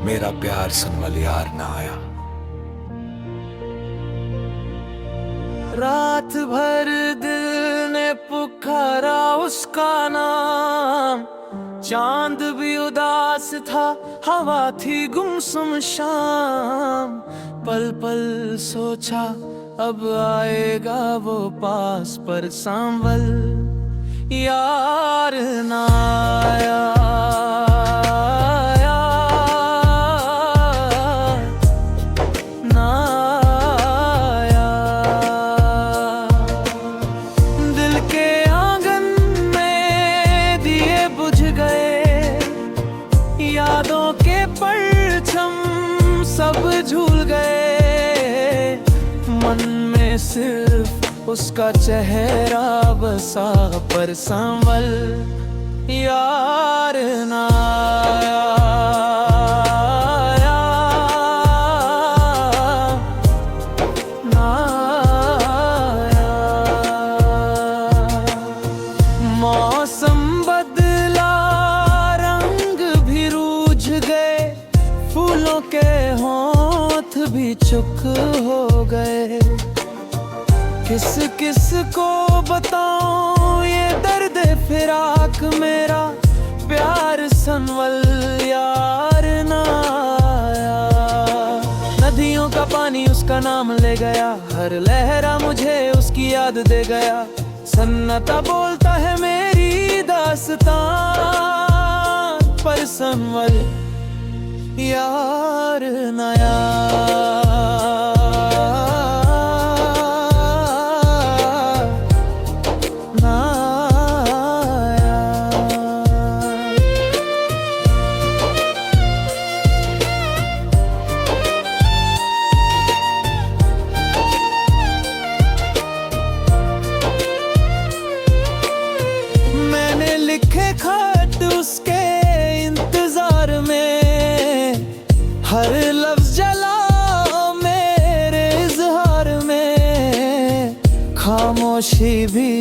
मेरा प्यार सनवल यार ना आया। रात भर दिल ने पुकारा उसका नाम, चांद भी उदास था, हवा थी गुमसुम शाम। पल पल सोचा अब आएगा वो पास, पर सांवल यार ना आया। यादों के परचम सब झूल गए, मन में सिर्फ उसका चेहरा बसा, पर सांवल यार ना आया। ना आया। मौसम बदला, फूलों के होंठ भी चुप हो गए। किस किस को बताऊं ये दर्द फिराक मेरा, प्यार सनवल यार ना आया। नदियों का पानी उसका नाम ले गया, हर लहरा मुझे उसकी याद दे गया। सन्नाटा बोलता है मेरी दास्तां, पर सनवल यार नया। मैंने लिखे खत उसके इंतजार में, हर लफ्ज जला मेरे इज़हार में। खामोशी भी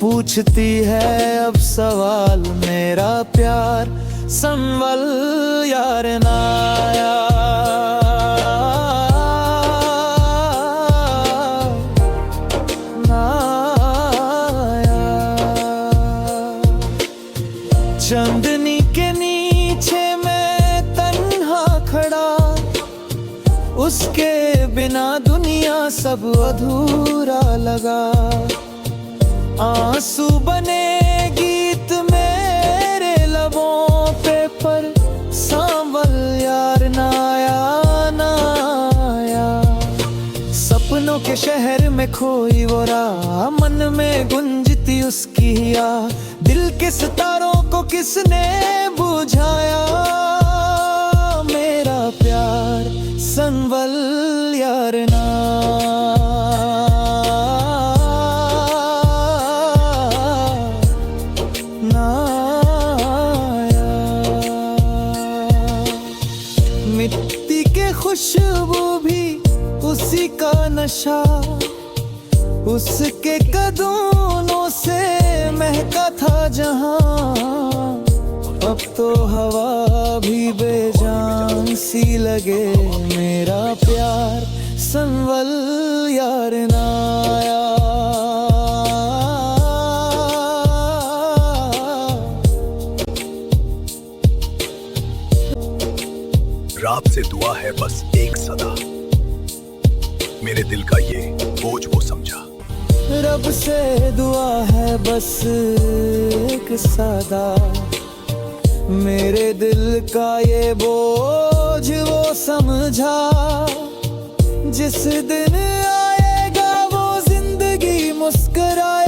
पूछती है अब सवाल, मेरा प्यार सनवल यार ना आया। ना आया। चांदनी के नीचे मैं तन्हा खड़ा, उसके बिना दुनिया सब अधूरा लगा। आंसू बने गीत मेरे लबों पे, पर सांवल यार ना आया। ना आया। सपनों के शहर में खोई वो राह, मन में गुंजती उसकी याद। दिल के सितारों को किसने बुझाया, मेरा प्यार सनवल यार ना। ना आया। मिट्टी के खुशबू भी उसी का नशा, उसके कदमों से महका था जहां। अब तो हवा भी बेजान सी लगे, मेरा प्यार सनवल यार ना आया। रात से दुआ है बस एक सदा, मेरे दिल का ये बोझ वो समझा। रब से दुआ है बस एक सदा, मेरे दिल का ये बोझ वो समझा। जिस दिन आएगा वो जिंदगी मुस्कुराए,